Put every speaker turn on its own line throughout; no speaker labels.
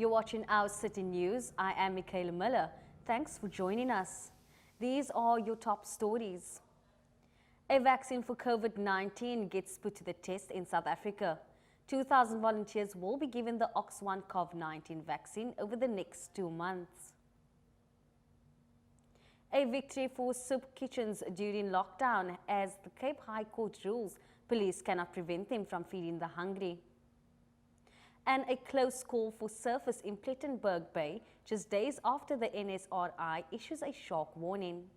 You're watching Our City News. I am Michaela Miller. Thanks for joining us. These are your top stories. A vaccine for COVID-19 gets put to the test in South Africa. 2,000 volunteers will be given the Ox1 COVID-19 vaccine over the next 2 months. A victory for soup kitchens during lockdown as the Cape High Court rules police cannot prevent them from feeding the hungry. And a close call for surfers in Plettenberg Bay just days after the NSRI issues a shark warning.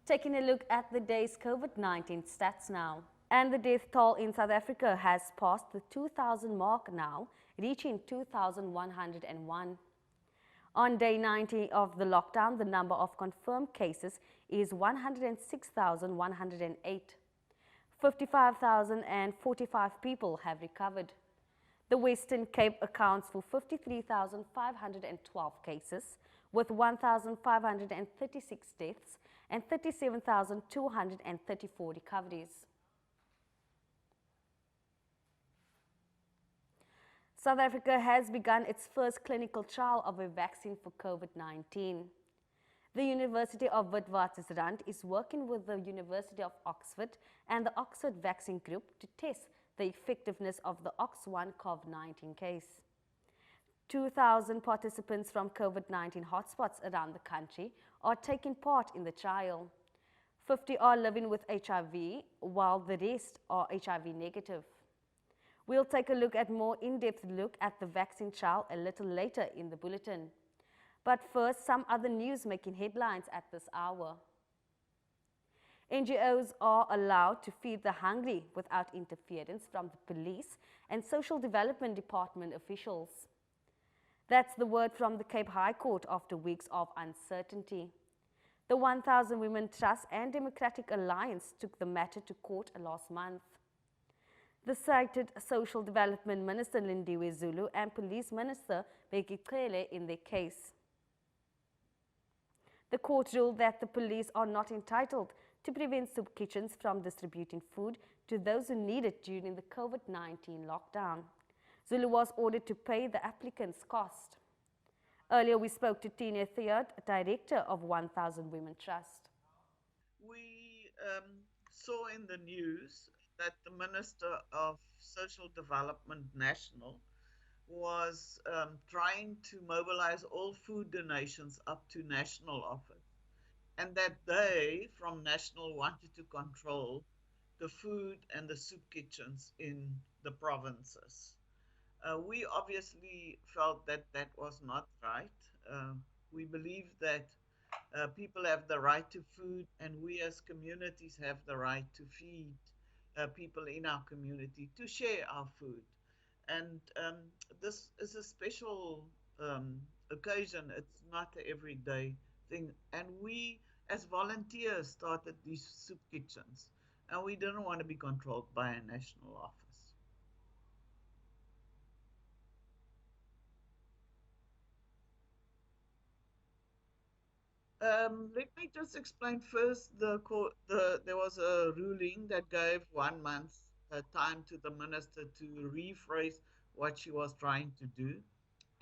Taking a look at the day's COVID-19 stats now. And the death toll in South Africa has passed the 2,000 mark now, reaching 2,101. On day 90 of the lockdown, the number of confirmed cases is 106,108. 55,045 people have recovered. The Western Cape accounts for 53,512 cases, with 1,536 deaths and 37,234 recoveries. South Africa has begun its first clinical trial of a vaccine for COVID-19. The University of Witwatersrand is working with the University of Oxford and the Oxford Vaccine Group to test the effectiveness of the Ox1 COVID-19 case. 2,000 participants from COVID-19 hotspots around the country are taking part in the trial. 50 are living with HIV, while the rest are HIV negative. We'll take a look at more in-depth look at the vaccine trial a little later in the bulletin. But first, some other news making headlines at this hour. NGOs are allowed to feed the hungry without interference from the police and Social Development Department officials. That's the word from the Cape High Court after weeks of uncertainty. The 1,000 Women Trust and Democratic Alliance took the matter to court last month. The cited Social Development Minister Lindiwe Zulu and Police Minister Bheki Cele in their case. The court ruled that the police are not entitled to prevent soup kitchens from distributing food to those who need it during the COVID-19 lockdown. Zulu was ordered to pay the applicant's cost. Earlier, we spoke to Tina Theod, director of 1,000 Women Trust.
We saw in the news that the Minister of Social Development National was trying to mobilize all food donations up to national office, and that they from national wanted to control the food and the soup kitchens in the provinces. We obviously felt that that was not right. We believe that people have the right to food, and we as communities have the right to feed people in our community, to share our food. And this is a special occasion. It's not an everyday thing. And we, as volunteers, started these soup kitchens, and we didn't want to be controlled by a national office. Let me just explain first. There was a ruling that gave 1 month time to the minister to rephrase what she was trying to do,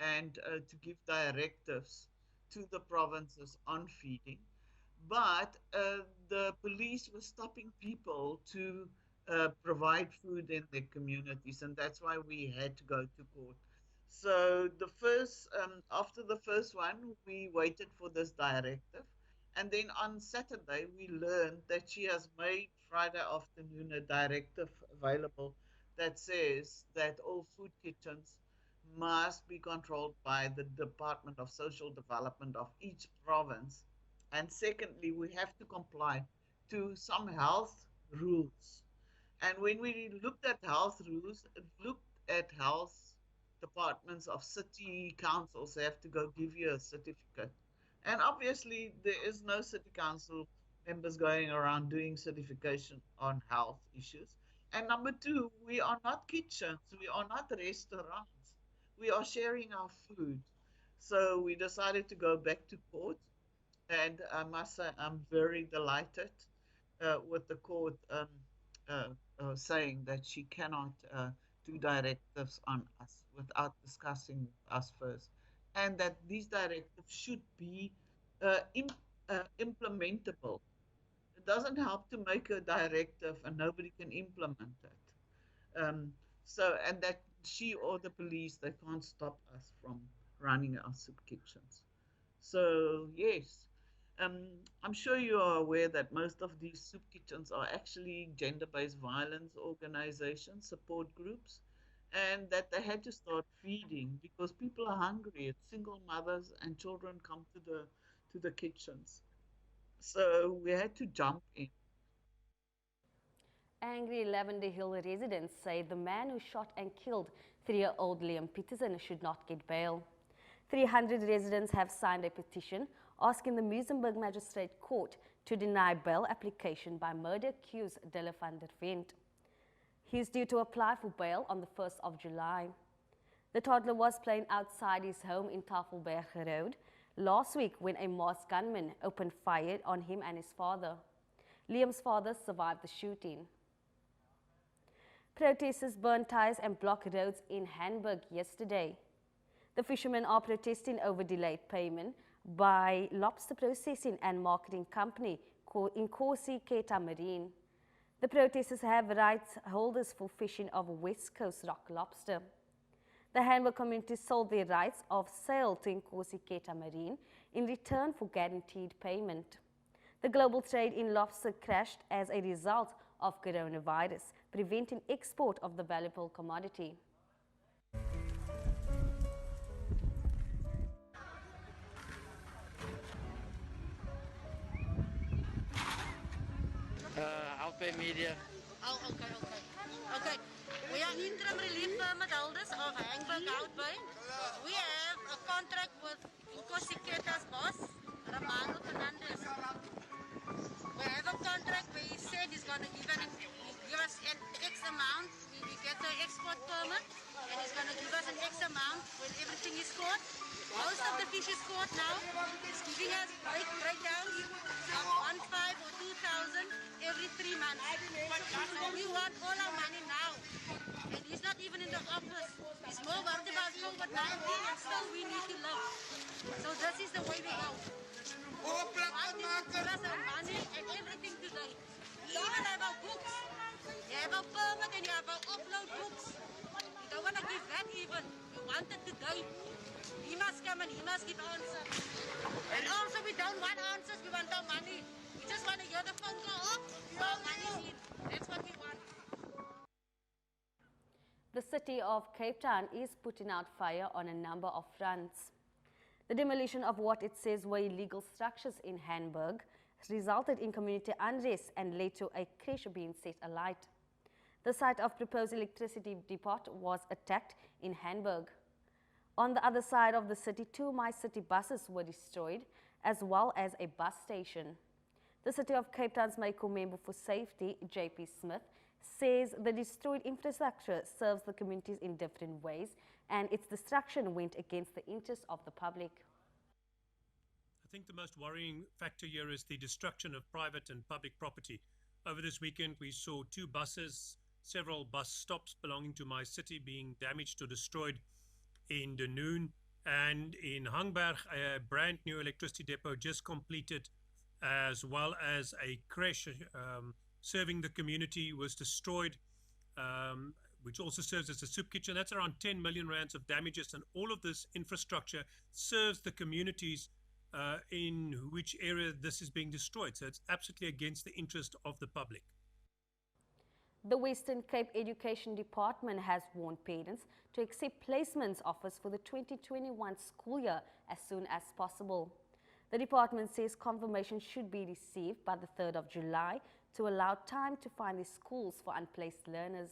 and to give directives to the provinces on feeding. But the police were stopping people to provide food in their communities, and that's why we had to go to court. So after the first one, we waited for this directive, and then on Saturday we learned that she has made Friday afternoon a directive available that says that all food kitchens must be controlled by the Department of Social Development of each province. And secondly, we have to comply to some health rules. And when we looked at health rules, it looked at health departments of city councils have to go give you a certificate. And obviously, there is no city council members going around doing certification on health issues. And number two, we are not kitchens, we are not restaurants, we are sharing our food. So we decided to go back to court, and I must say I'm very delighted with the court uh, saying that she cannot do directives on us without discussing with us first, and that these directives should be uh, im- implementable. It doesn't help to make a directive and nobody can implement it. And that she or the police, they can't stop us from running our soup kitchens. So, yes, I'm sure you are aware that most of these soup kitchens are actually gender based violence organizations, support groups, and that they had to start feeding because people are hungry. It's single mothers and children come to the kitchens. So we had to jump in.
Angry Lavender Hill residents say the man who shot and killed 3-year-old Liam Peterson should not get bail. 300 residents have signed a petition asking the Muizenberg Magistrate Court to deny bail application by murder-accused Della van der Vent. He is due to apply for bail on the 1st of July. The toddler was playing outside his home in Tafelberg Road last week when a masked gunman opened fire on him and his father. Liam's father survived the shooting. Protesters burned tires and blocked roads in Hamburg yesterday. The fishermen are protesting over delayed payment by lobster processing and marketing company Inkosi Keta Marine. The protesters have rights holders for fishing of West Coast rock lobster. The Hamburg community sold their rights of sale to Inkosi Keta Marine in return for guaranteed payment. The global trade in lobster crashed as a result of coronavirus, preventing export of the valuable commodity.
Alpha Media.
Oh, okay. Okay. We are interim relief permit holders of Hamburg Outbay. We have a contract with Inkosi Keta's boss, Romano Fernandez. We have a contract where he said he's going to give us an X amount. We get the export permit, and he's going to give us an X amount when everything is caught. Most of the fish is caught now. He's giving us breakdowns of 1,500 or 2,000 every 3 months. So we want all our money now. And he's not even in the office. He's more worried about COVID-19 and still we need to live. So this is the way we go. I think we give us our money and everything today. We even have our books. You have our permit and you have our upload books. We don't want to give that even. We want it today. He must come and he must give answers. And also we don't want answers, we want our money. We just want to hear the phone go up, our money's in. That's what we want.
The city of Cape Town is putting out fire on a number of fronts. The demolition of what it says were illegal structures in Hamburg resulted in community unrest and led to a creche being set alight. The site of proposed electricity depot was attacked in Hamburg. On the other side of the city, 2 My City buses were destroyed, as well as a bus station. The City of Cape Town's MACO member for safety, JP Smith, says the destroyed infrastructure serves the communities in different ways, and its destruction went against the interests of the public.
I think the most worrying factor here is the destruction of private and public property. Over this weekend, we saw 2 buses, several bus stops belonging to My City being damaged or destroyed in Dunoon, and in Hangberg, a brand new electricity depot just completed, as well as a creche serving the community was destroyed, which also serves as a soup kitchen. That's around 10 million rands of damages, and all of this infrastructure serves the communities in which area this is being destroyed. So it's absolutely against the interest of the public.
The Western Cape Education Department has warned parents to accept placements offers for the 2021 school year as soon as possible. The department says confirmation should be received by the 3rd of July to allow time to find the schools for unplaced learners.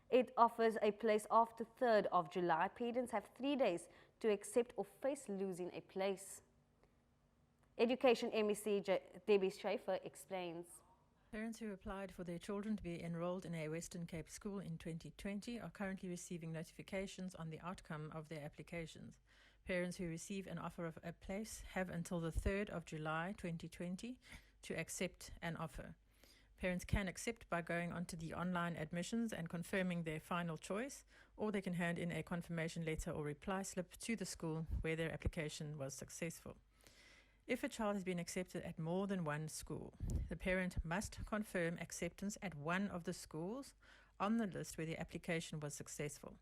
It offers a place after 3rd of July. Parents have 3 days to accept or face losing a place. Education MEC Debbie Schaefer explains.
Parents who applied for their children to be enrolled in a Western Cape school in 2020 are currently receiving notifications on the outcome of their applications. Parents who receive an offer of a place have until the 3rd of July 2020 to accept an offer. Parents can accept by going onto the online admissions and confirming their final choice, or they can hand in a confirmation letter or reply slip to the school where their application was successful. If a child has been accepted at more than one school, the parent must confirm acceptance at one of the schools on the list where the application was successful.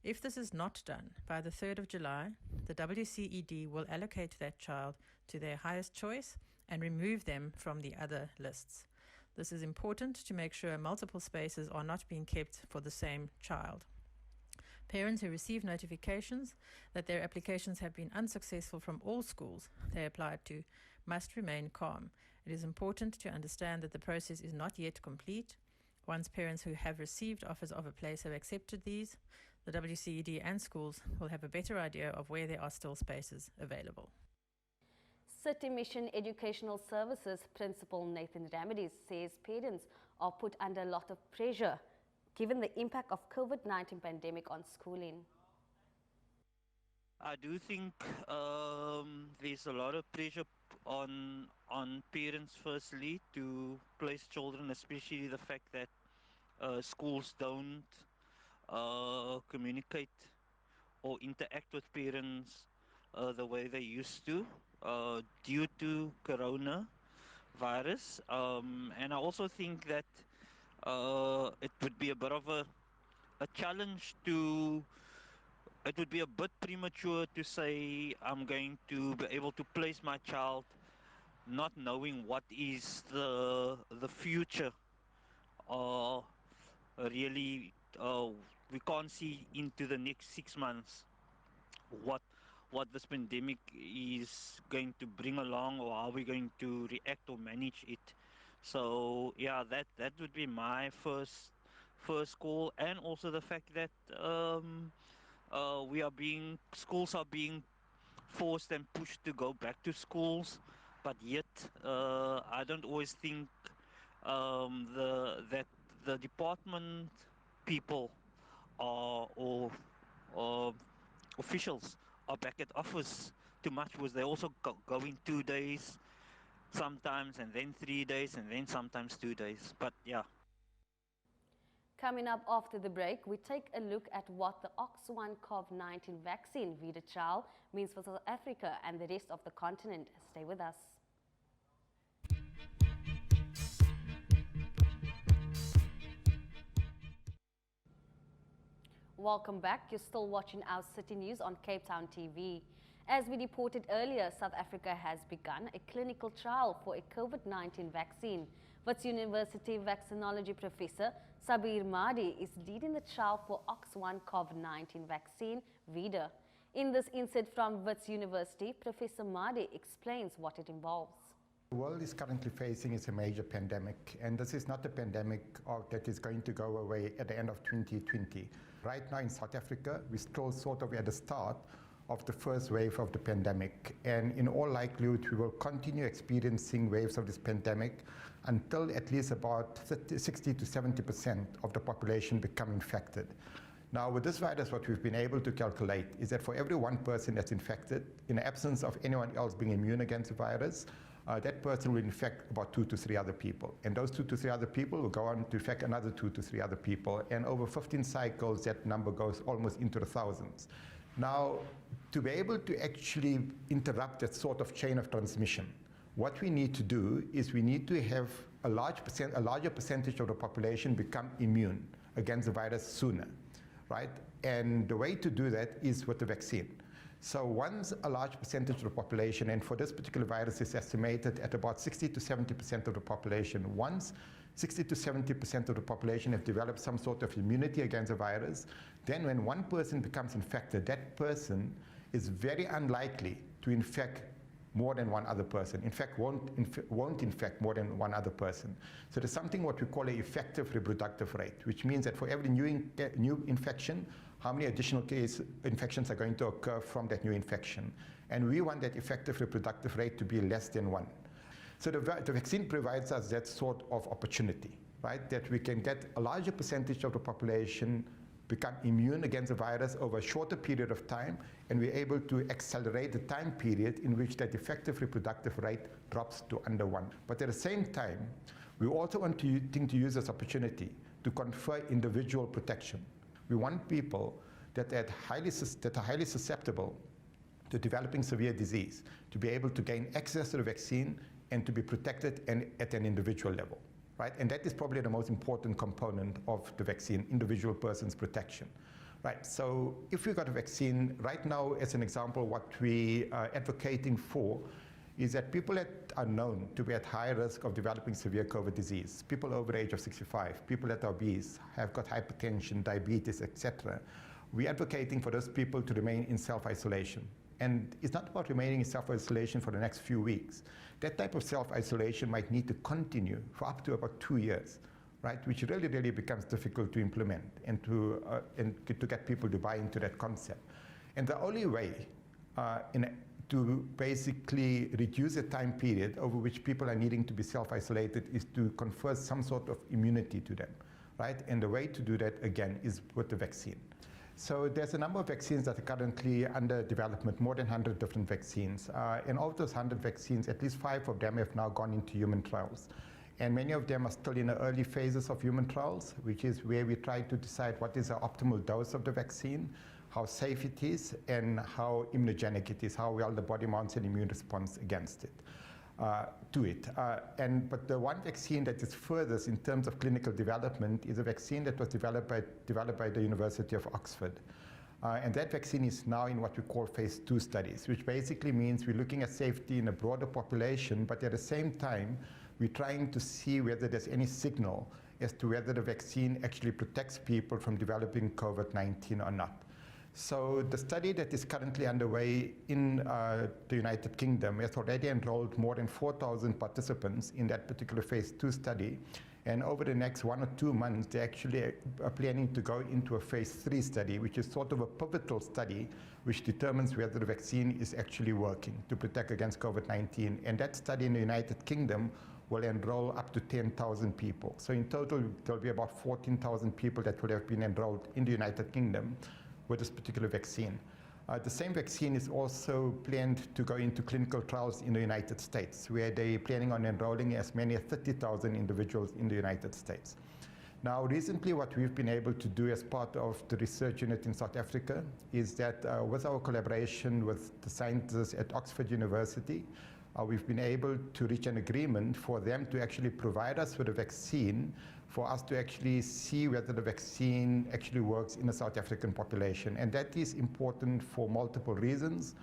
If this is not done by the 3rd of July, the WCED will allocate that child to their highest choice and remove them from the other lists. This is important to make sure multiple spaces are not being kept for the same child. Parents who receive notifications that their applications have been unsuccessful from all schools they applied to must remain calm. It is important to understand that the process is not yet complete. Once parents who have received offers of a place have accepted these, the WCED and schools will have a better idea of where there are still spaces available.
City Mission Educational Services Principal Nathan Ramades says parents are put under a lot of pressure given the impact of COVID-19 pandemic on schooling.
I do think there's a lot of pressure on parents firstly to place children, especially the fact that schools don't communicate or interact with parents the way they used to due to coronavirus. And I also think that it would be a bit of a challenge to. It would be a bit premature to say I'm going to be able to place my child not knowing what is the future. Really, we can't see into the next 6 months what this pandemic is going to bring along, or how we're going to react or manage it. So yeah, that would be my first call, and also the fact that schools are being forced and pushed to go back to schools, but yet I don't always think that the department people or officials are back at office too much, because they also go in 2 days sometimes, and then 3 days, and then sometimes 2 days. But yeah.
Coming up after the break, we take a look at what the OX1-CoV-19 vaccine Vida Trial means for South Africa and the rest of the continent. Stay with us. Welcome back. You're still watching our City News on Cape Town TV. As we reported earlier, South Africa has begun a clinical trial for a COVID-19 vaccine. Wits University vaccinology professor Sabir Mahdi is leading the trial for OX1-CoV-19 vaccine, Vida. In this insert from Wits University, Professor Mahdi explains what it involves.
The world is currently facing is a major pandemic, and this is not a pandemic that is going to go away at the end of 2020. Right now in South Africa, we're still sort of at the start of the first wave of the pandemic, and in all likelihood we will continue experiencing waves of this pandemic until at least about 60 to 70% of the population become infected. Now with this virus, what we've been able to calculate is that for every one person that's infected, in the absence of anyone else being immune against the virus, that person will infect about 2 to 3 other people. And those 2 to 3 other people will go on to infect another 2 to 3 other people. And over 15 cycles, that number goes almost into the thousands. Now, to be able to actually interrupt that sort of chain of transmission, what we need to do is we need to have a larger percentage of the population become immune against the virus sooner, right? And the way to do that is with the vaccine. So once a large percentage of the population, and for this particular virus is estimated at about 60 to 70% of the population, once 60 to 70% of the population have developed some sort of immunity against the virus, then when one person becomes infected, that person is very unlikely to infect more than one other person. In fact, won't infect more than one other person. So there's something what we call an effective reproductive rate, which means that for every new infection, how many additional infections are going to occur from that new infection. And we want that effective reproductive rate to be less than 1. So the vaccine provides us that sort of opportunity, right? That we can get a larger percentage of the population become immune against the virus over a shorter period of time, and we're able to accelerate the time period in which that effective reproductive rate drops to under 1. But at the same time, We also want to use this opportunity to confer individual protection. We want people that are highly susceptible to developing severe disease to be able to gain access to the vaccine and to be protected at an individual level, right? And that is probably the most important component of the vaccine, individual person's protection, right? So if we got a vaccine, right now, as an example, what we are advocating for is that people that are known to be at high risk of developing severe COVID disease, people over the age of 65, people that are obese, have got hypertension, diabetes, etc., we're advocating for those people to remain in self-isolation. And it's not about remaining in self-isolation for the next few weeks. That type of self-isolation might need to continue for up to about 2 years, right? Which really, really becomes difficult to implement and to get people to buy into that concept. And the only way to basically reduce the time period over which people are needing to be self-isolated is to confer some sort of immunity to them, right? And the way to do that, again, is with the vaccine. So there's a number of vaccines that are currently under development, more than 100 different vaccines. And of those 100 vaccines, at least 5 of them have now gone into human trials. And many of them are still in the early phases of human trials, which is where we try to decide what is the optimal dose of the vaccine, how safe it is, and how immunogenic it is, how well the body mounts an immune response against it. But the one vaccine that is furthest in terms of clinical development is a vaccine that was developed by the University of Oxford. And that vaccine is now in what we call phase 2 studies, which basically means we're looking at safety in a broader population, but at the same time, we're trying to see whether there's any signal as to whether the vaccine actually protects people from developing COVID-19 or not. So the study that is currently underway in the United Kingdom has already enrolled more than 4,000 participants in that particular phase 2 study. And over the next 1 or 2 months, they actually are planning to go into a phase 3 study, which is sort of a pivotal study, which determines whether the vaccine is actually working to protect against COVID-19. And that study in the United Kingdom will enroll up to 10,000 people. So in total, there'll be about 14,000 people that will have been enrolled in the United Kingdom with this particular vaccine. The same vaccine is also planned to go into clinical trials in the United States, where they're planning on enrolling as many as 30,000 individuals in the United States. Now, recently, what we've been able to do as part of the research unit in South Africa is that with our collaboration with the scientists at Oxford University, we've been able to reach an agreement for them to actually provide us with a vaccine for us to actually see whether the vaccine actually works in the South African population. And that is important for multiple reasons,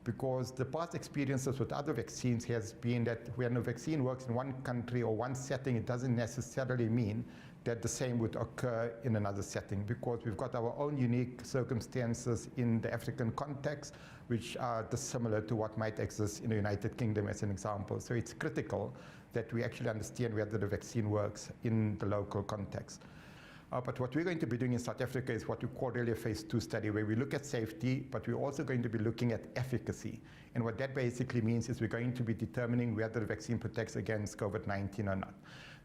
because the past experiences with other vaccines has been that when a vaccine works in one country or one setting, it doesn't necessarily mean that the same would occur in another setting, because we've got our own unique circumstances in the African context, which are dissimilar to what might exist in the United Kingdom as an example. So it's critical that we actually understand whether the vaccine works in the local context. But what we're going to be doing in South Africa is what we call really a phase 2 study, where we look at safety, but we're also going to be looking at efficacy. And what that basically means is we're going to be determining whether the vaccine protects against COVID-19 or not.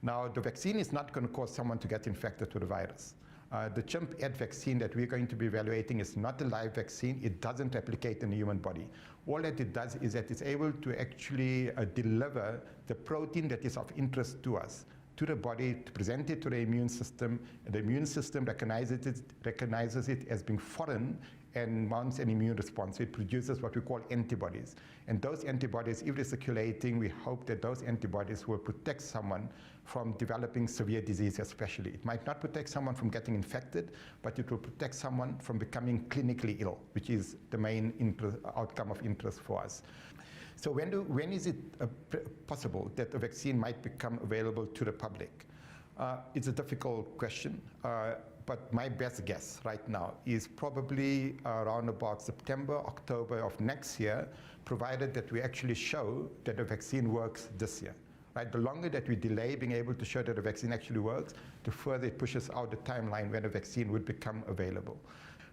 Now, the vaccine is not going to cause someone to get infected with the virus. The chimp-Ed vaccine that we're going to be evaluating is not a live vaccine. It doesn't replicate in the human body. All that it does is that it's able to actually deliver the protein that is of interest to us, to the body, to present it to the immune system, and the immune system recognizes it as being foreign and mounts an immune response. It produces what we call antibodies. And those antibodies, if they're circulating, we hope that those antibodies will protect someone from developing severe disease especially. It might not protect someone from getting infected, but it will protect someone from becoming clinically ill, which is the main outcome of interest for us. So when is it possible that a vaccine might become available to the public? It's a difficult question, but my best guess right now is probably around about September, October of next year, provided that we actually show that the vaccine works this year. Right? The longer that we delay being able to show that the vaccine actually works, the further it pushes out the timeline when the vaccine would become available.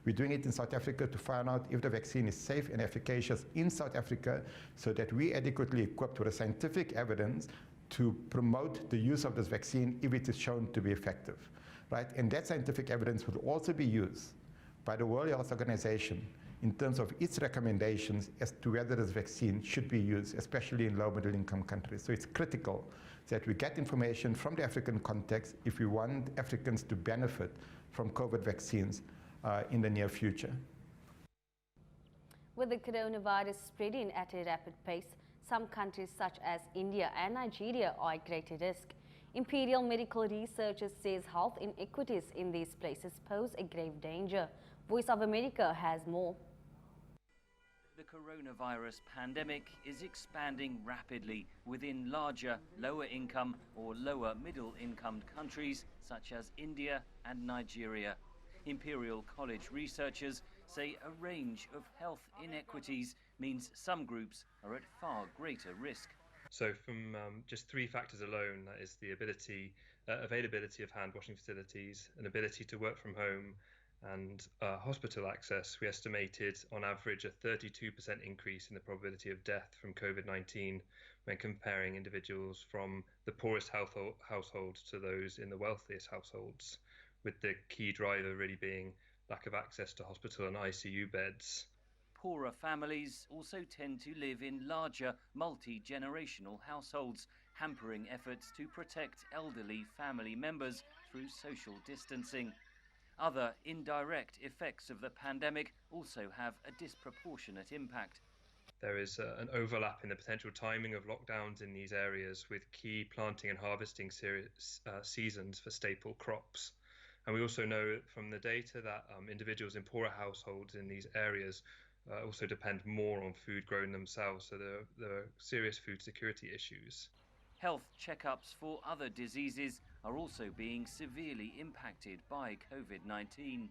We're doing it in South Africa to find out if the vaccine is safe and efficacious in South Africa, so that we're adequately equipped with the scientific evidence to promote the use of this vaccine if it is shown to be effective. Right? And that scientific evidence will also be used by the World Health Organization in terms of its recommendations as to whether this vaccine should be used, especially in low middle income countries. So it's critical that we get information from the African context if we want Africans to benefit from COVID vaccines in the near future.
With the coronavirus spreading at a rapid pace, some countries such as India and Nigeria are at greater risk. Imperial Medical Researchers says health inequities in these places pose a grave danger. Voice of America has more.
The coronavirus pandemic is expanding rapidly within larger, lower income or lower middle income countries such as India and Nigeria. Imperial College researchers say a range of health inequities means some groups are at far greater risk.
So from just three factors alone, that is the availability of hand washing facilities, an ability to work from home, and hospital access, we estimated on average a 32% increase in the probability of death from COVID-19 when comparing individuals from the poorest households to those in the wealthiest households, with the key driver really being lack of access to hospital and ICU beds.
Poorer families also tend to live in larger, multi-generational households, hampering efforts to protect elderly family members through social distancing. Other indirect effects of the pandemic also have a disproportionate impact.
There is an overlap in the potential timing of lockdowns in these areas with key planting and harvesting seasons for staple crops. And we also know from the data that individuals in poorer households in these areas also depend more on food grown themselves, so there are serious food security issues.
Health checkups for other diseases are also being severely impacted by COVID-19.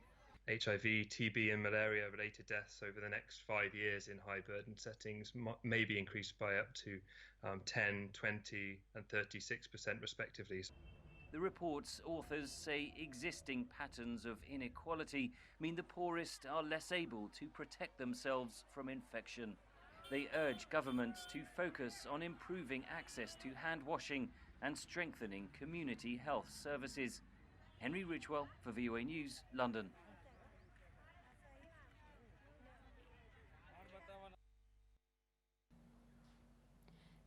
HIV, TB and malaria-related deaths over the next 5 years in high-burden settings may be increased by up to 10, 20 and 36% respectively.
The report's authors say existing patterns of inequality mean the poorest are less able to protect themselves from infection. They urge governments to focus on improving access to hand washing and strengthening community health services. Henry Ridgewell for VOA News, London.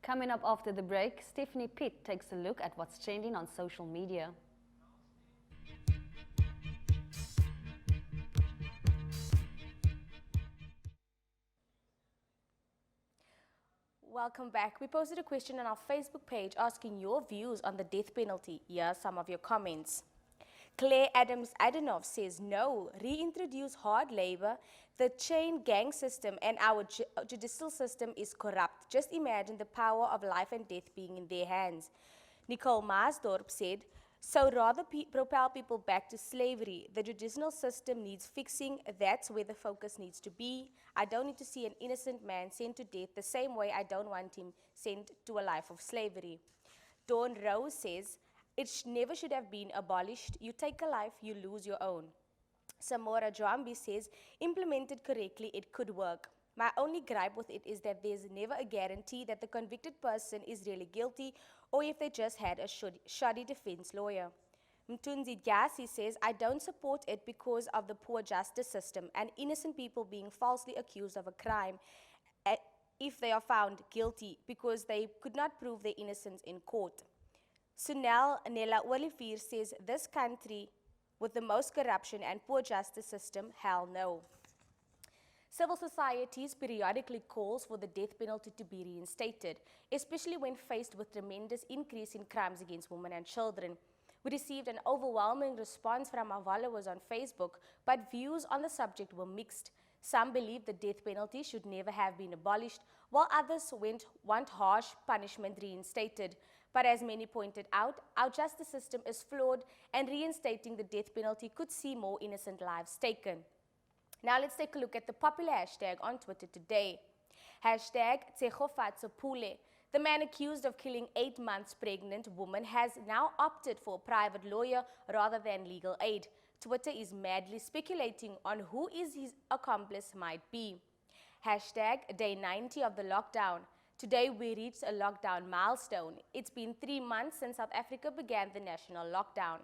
Coming up after the break, Stephanie Pitt takes a look at what's trending on social media.
Welcome back. We posted a question on our Facebook page asking your views on the death penalty. Here are some of your comments. Claire Adams-Adenov says, no, reintroduce hard labor. The chain gang system and our judicial system is corrupt. Just imagine the power of life and death being in their hands. Nicole Maasdorp said, so rather propel people back to slavery. The judicial system needs fixing. That's where the focus needs to be. I don't need to see an innocent man sent to death the same way I don't want him sent to a life of slavery. Dawn Rose says, it never should have been abolished. You take a life, you lose your own. Samora Jambi says, implemented correctly, it could work. My only gripe with it is that there's never a guarantee that the convicted person is really guilty or if they just had a shoddy defense lawyer. Mtunzi Gyasi says, I don't support it because of the poor justice system and innocent people being falsely accused of a crime if they are found guilty because they could not prove their innocence in court. Sunel Nella Olivier says, this country with the most corruption and poor justice system, hell no. Civil societies periodically calls for the death penalty to be reinstated, especially when faced with tremendous increase in crimes against women and children. We received an overwhelming response from our followers on Facebook, but views on the subject were mixed. Some believe the death penalty should never have been abolished, while others want harsh punishment reinstated. But as many pointed out, our justice system is flawed and reinstating the death penalty could see more innocent lives taken. Now let's take a look at the popular hashtag on Twitter today. Hashtag Tsegofatsopule. The man accused of killing 8 months pregnant woman has now opted for a private lawyer rather than legal aid. Twitter is madly speculating on who his accomplice might be. Hashtag Day 90 of the lockdown. Today we reached a lockdown milestone. It's been 3 months since South Africa began the national lockdown.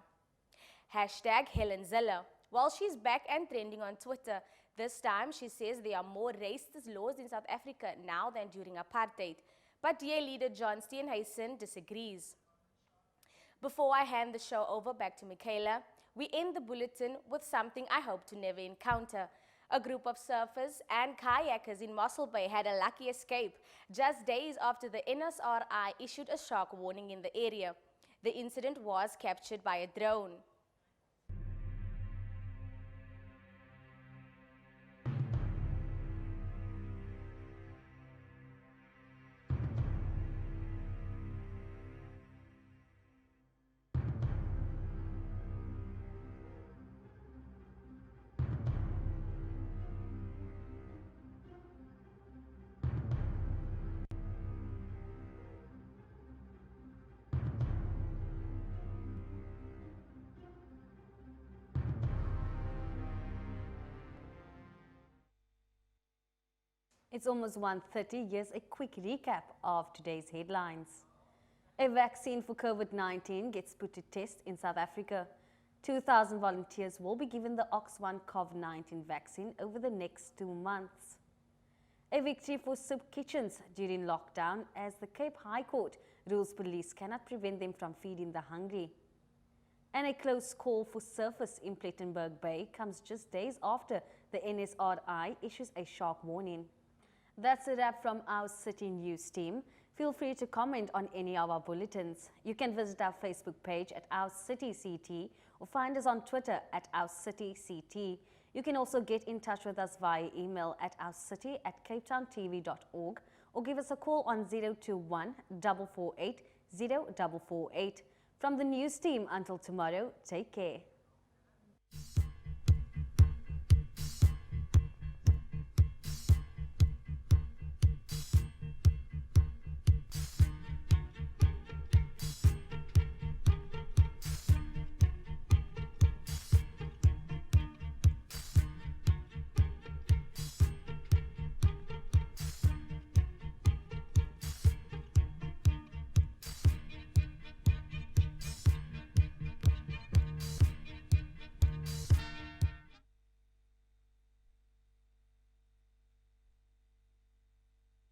Hashtag Helen Ziller. While she's back and trending on Twitter, This time, she says there are more racist laws in South Africa now than during apartheid. But DA leader John Steenhuisen disagrees. Before I hand the show over back to Michaela, we end the bulletin with something I hope to never encounter. A group of surfers and kayakers in Mossel Bay had a lucky escape just days after the NSRI issued a shark warning in the area. The incident was captured by a drone.
It's almost 1:30. Here's a quick recap of today's headlines. A vaccine for COVID-19 gets put to test in South Africa. 2,000 volunteers will be given the Ox1 COVID-19 vaccine over the next 2 months. A victory for soup kitchens during lockdown as the Cape High Court rules police cannot prevent them from feeding the hungry. And a close call for surfers in Plettenberg Bay comes just days after the NSRI issues a shark warning. That's a wrap from our City News team. Feel free to comment on any of our bulletins. You can visit our Facebook page at Our City CT or find us on Twitter at Our City CT. You can also get in touch with us via email at ourcity@capetowntv.org or give us a call on 021 448 0448. From the news team until tomorrow, take care.